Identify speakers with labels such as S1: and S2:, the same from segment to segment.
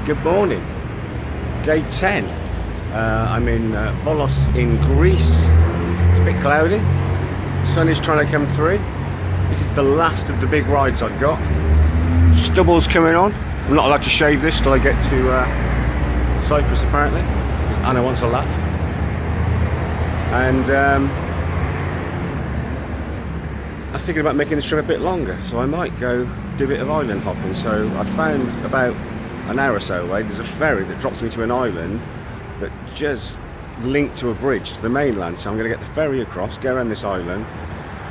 S1: Good morning. Day 10. I'm in VOLOS in Greece. It's a bit cloudy. The sun is trying to come through. This is the last of the big rides I've got. Stubble's coming on. I'm not allowed to shave this till I get to Cyprus apparently, because Anna wants a laugh. And I'm thinking about making this trip a bit longer, so I might go do a bit of island hopping. So I found about an hour or so away, there's a ferry that drops me to an island that just linked to a bridge to the mainland. So I'm going to get the ferry across, go around this island,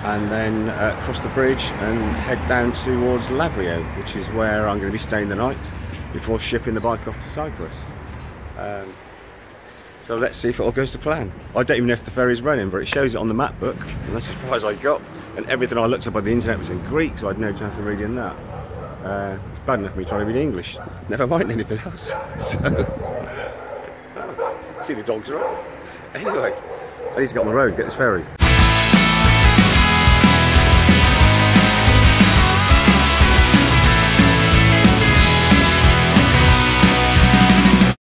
S1: and then cross the bridge and head down towards LAVRIO, which is where I'm going to be staying the night before shipping the bike off to Cyprus. So let's see if it all goes to plan. I don't even know if the ferry's running, but it shows it on the map book, and that's as far as I got. And everything I looked up on the internet was in Greek, so I had no chance of reading that. It's bad enough me trying to read English, never mind anything else. So, see, the dogs are up. Anyway, I need to get on the road, get this ferry.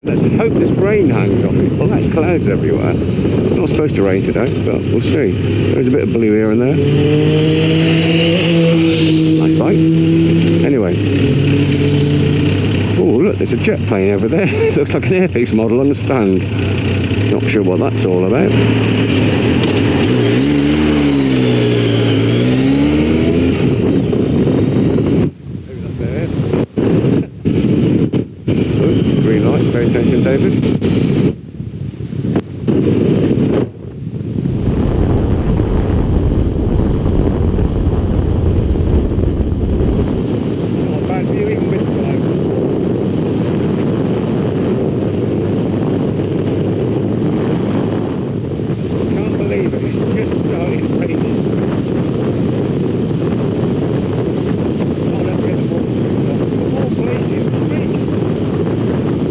S1: Let's hope this rain hangs off. It's black clouds everywhere. It's not supposed to rain today, but we'll see. There's a bit of blue here and there. Nice bike. Anyway. Oh, look, there's a jet plane over there. It looks like an Airfix model on the stand. Not sure what that's all about. Green lights, pay attention, David. Not a bad view even with the clouds. Can't believe it, it's just starting raining. Oh, let's get the water boots off. The whole place is Greece.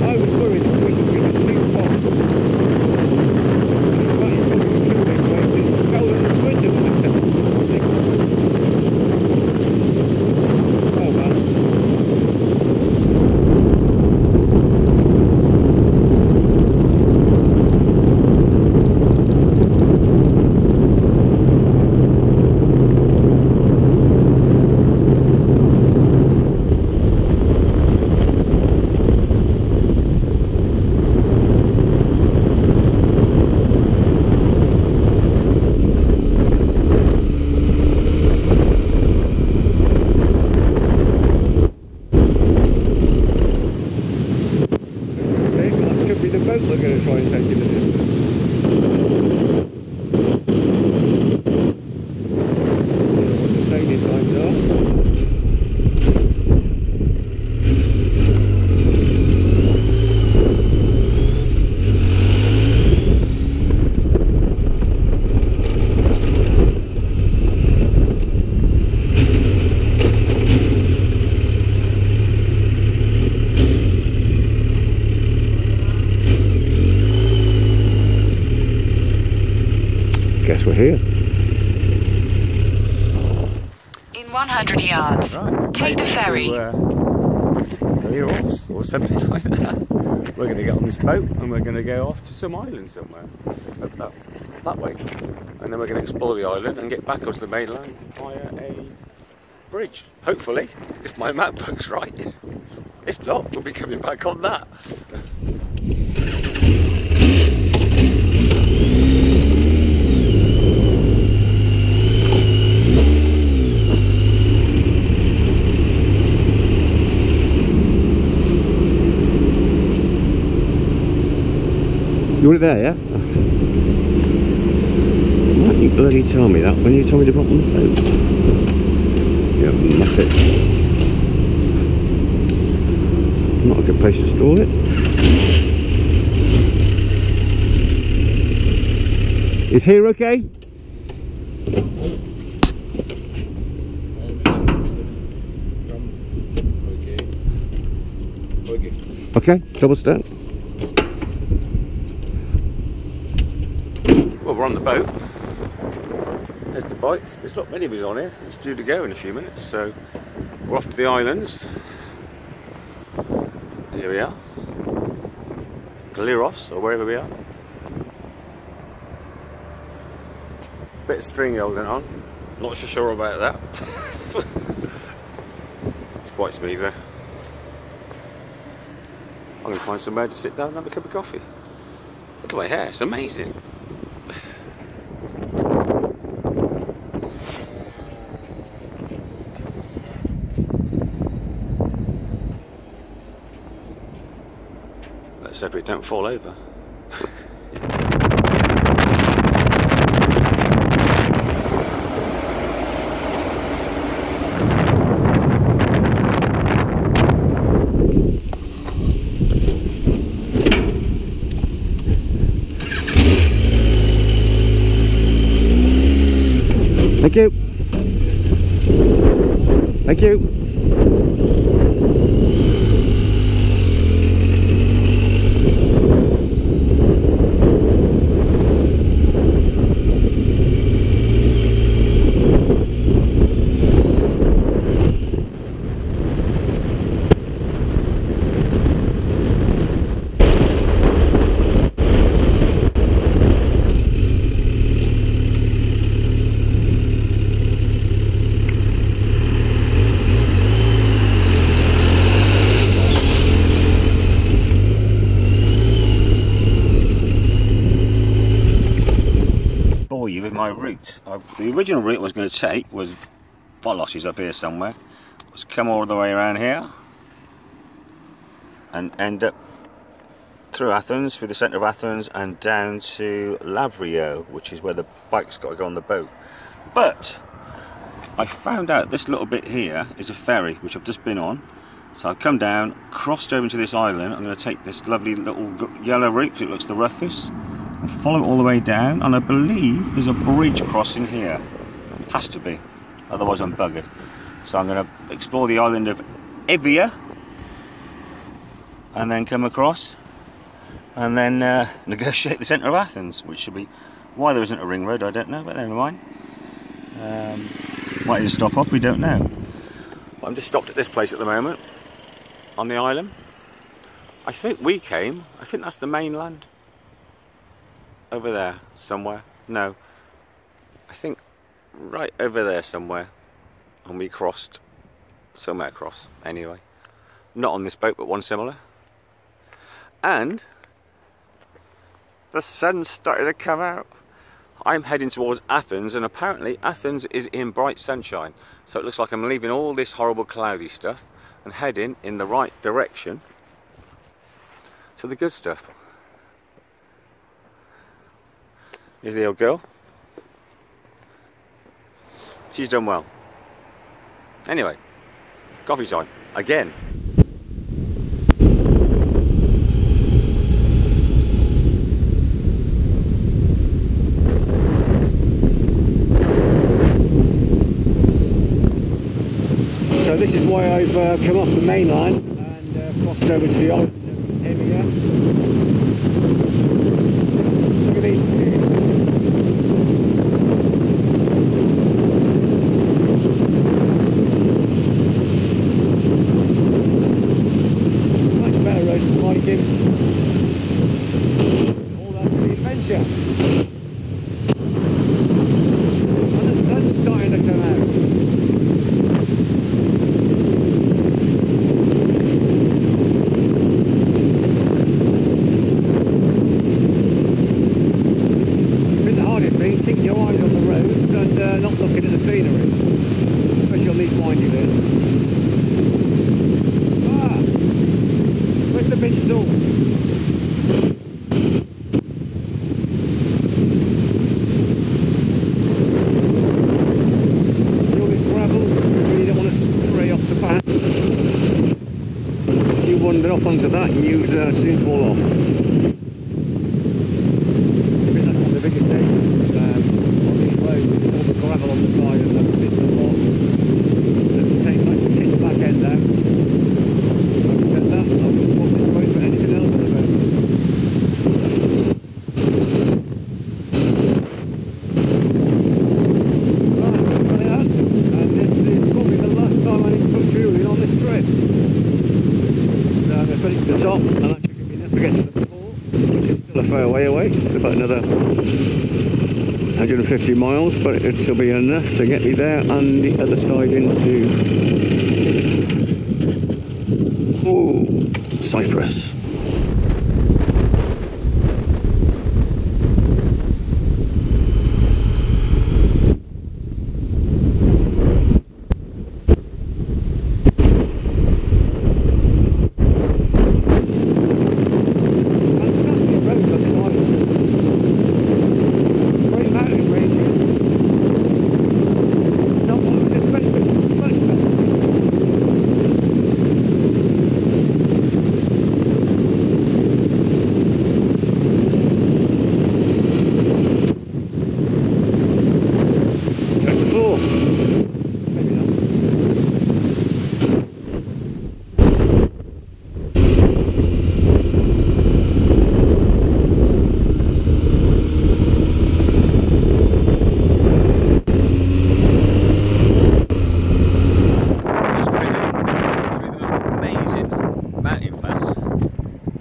S1: I was worried that this was going to be too hot. And that is probably killing places. It's colder than Swindon when I said it. Oh well. The boat we're going to try and take in the distance. I don't know what the sailing times are. Guess we're here.
S2: In 100 yards,
S1: Right,
S2: take the ferry.
S1: Or something like that. We're going to get on this boat and we're going to go off to some island somewhere. That way. And then we're going to explore the island and get back onto the mainland via a bridge. Hopefully, if my map book's right. If not, we'll be coming back on that. You want it there, yeah? Why didn't you bloody tell me that when you told me to put on the boat? Yeah, muppet. Not a good place to store it. Is here okay? Okay, double stand. Well, we're on the boat. There's the bike. There's not many of us on here. It's due to go in a few minutes, so we're off to the islands. Here we are. Gliros, or wherever we are. Bit of string holding on. Not so sure about that. It's quite smooth there. I'm going to find somewhere to sit down and have a cup of coffee. Look at my hair, it's amazing. Let's hope it don't fall over. Thank you. Thank you. You with my route. The original route I was going to take was VOLOS is up here somewhere. Was come all the way around here and end up through Athens, through the centre of Athens, and down to LAVRIO, which is where the bike's got to go on the boat. But I found out this little bit here is a ferry which I've just been on. So I've come down, crossed over to this island. I'm going to take this lovely little yellow route because it looks the roughest. And follow it all the way down, and I believe there's a bridge crossing here. Has to be, otherwise I'm buggered. So I'm going to explore the island of Evia and then come across and then negotiate the centre of Athens, which should be, why there isn't a ring road I don't know, but never mind. Might even stop off, we don't know. I'm just stopped at this place at the moment on the island. I think that's the mainland. Over there somewhere. No, I think right over there somewhere, and we crossed somewhere across anyway, not on this boat but one similar, and the sun's starting to come out. I'm heading towards Athens, and apparently Athens is in bright sunshine, so it looks like I'm leaving all this horrible cloudy stuff and heading in the right direction to the good stuff. Here's the old girl. She's done well. Anyway, coffee time again. So this is why I've come off the main line and crossed over to the island of Evia. Look at these views. All that's the adventure. And the sun's starting to come out. I think the hardest thing is keeping your eyes on the roads and not looking at the scenery, especially on these windy bits. Where's the mint sauce? See all this gravel? You really don't want to stray off the path. If you wander off onto that, you'd soon fall off. I think that's one of the biggest dangers on these roads. It's all the gravel on the side and the bits of rock. It doesn't take much to kick the back end out. Having said that, I wouldn't swap this road for anything else on the road. Right, we've got it up, and this is probably the last time I need to put fuel in on this trip. So I'm going to put it to the top, and that should give me enough to get to the port, which is still a fair way away. It's about another 150 miles, but it'll be enough to get me there and the other side into Cyprus.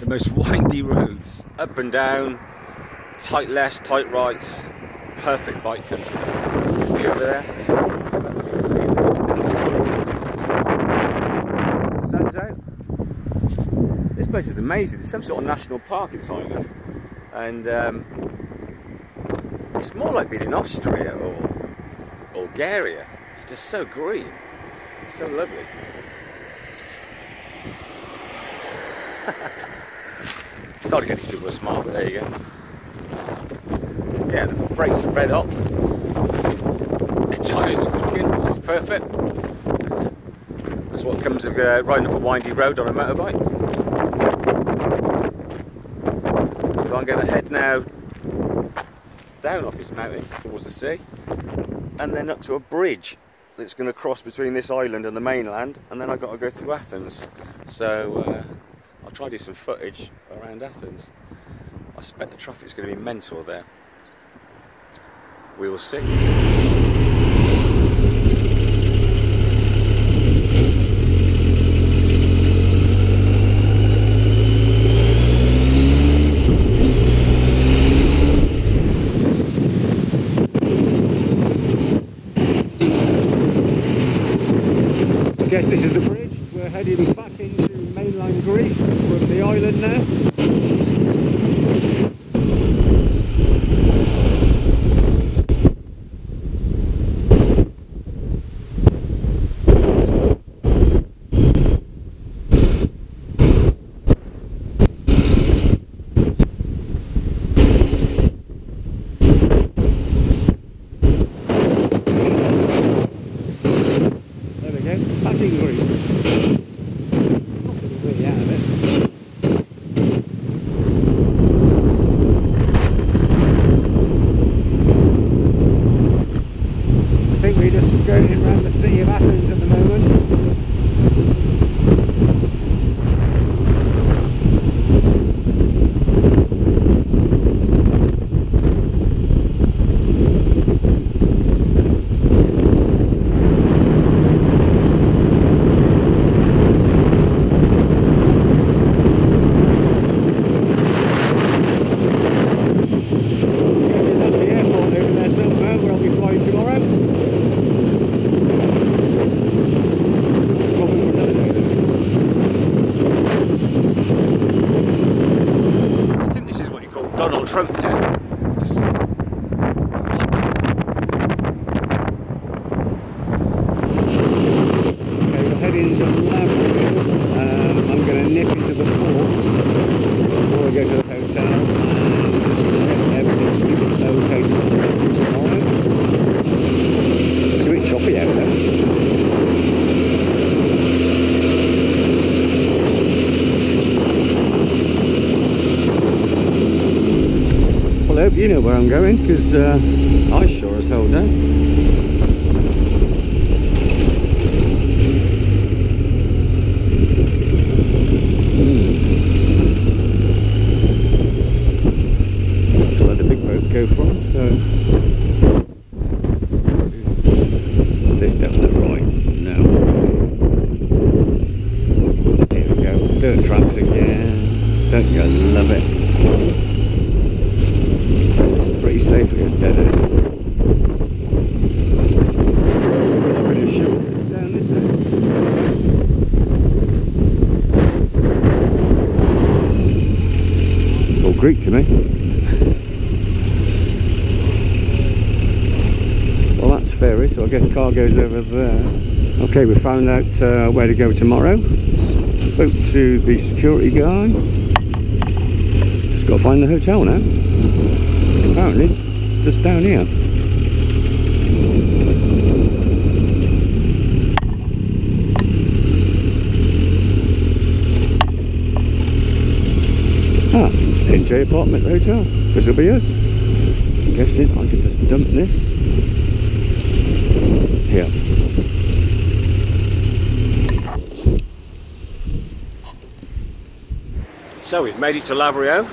S1: Most windy roads, up and down, tight lefts, tight rights, perfect bike country. See over there, the sun's out. This place is amazing. It's some sort of national park in this island, and it's more like being in Austria or Bulgaria. It's just so green, it's so lovely. It's hard to get these people to smile, but there you go. Yeah, the brakes are red hot. The tyres are cooking, which is perfect. That's what comes of riding up a windy road on a motorbike. So I'm going to head now down off this mountain towards the sea, and then up to a bridge that's going to cross between this island and the mainland, and then I've got to go through Athens. So I'll try to do some footage around Athens. I suspect the traffic's going to be mental there. We'll see. I guess this is the bridge. We're heading back into mainland Greece from the island now. There we go, back in Greece. Really out of it. I think we're just skirting around the city of Athens at the moment. Trump there. Just okay, we're heading to LAVRIO. I'm going to nip into the port before we go to the hotel and just check everything's going to be okay for tomorrow. It's a bit choppy out there. I hope you know where I'm going, because I sure as hell don't. Looks like the big boats go from, so this don't look right. No. Here we go, dirt tracks again. Yeah, don't you love it? So it's pretty safely a dead end. I'm pretty sure it's down this end. It's all Greek to me. Well, that's ferry, so I guess cargo's over there. Okay, we found out where to go tomorrow. Spoke to the security guy. Just got to find the hotel now. Which apparently is just down here. NJ Apartment Hotel. This will be us. I'm guessing I could just dump this here. So we've made it to LAVRIO.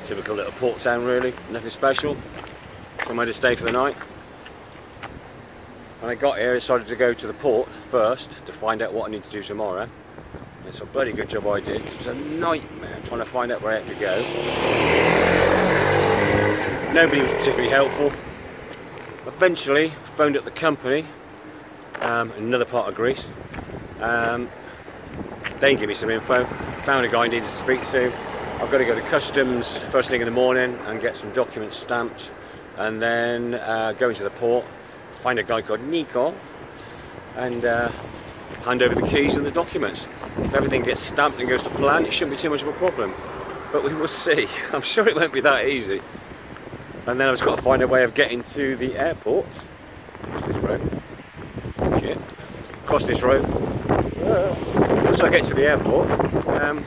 S1: Typical little port town really, nothing special. Somewhere to stay for the night. When I got here I decided to go to the port first to find out what I need to do tomorrow. It's a bloody good job I did. It was a nightmare trying to find out where I had to go. Nobody was particularly helpful. Eventually phoned up the company, another part of Greece. They gave me some info. Found a guy I needed to speak to. I've got to go to customs first thing in the morning and get some documents stamped, and then go into the port, find a guy called Nico, and hand over the keys and the documents. If everything gets stamped and goes to plan, it shouldn't be too much of a problem. But we will see. I'm sure it won't be that easy. And then I've just got to find a way of getting to the airport. Cross this road. Shit. Cross this road. Once I get to the airport, on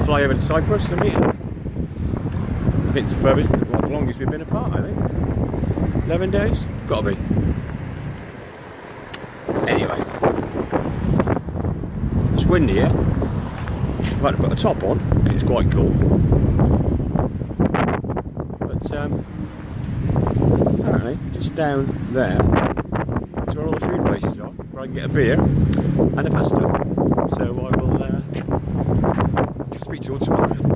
S1: a fly over to Cyprus and meet him. I think it's the furthest, the longest we've been apart, I think. 11 days? Gotta be. Anyway, it's windy here. I've had to put a top on, it's quite cool. But apparently, just down there is where all the food places are, where I can get a beer and a pasta. So I will speak to you all tomorrow.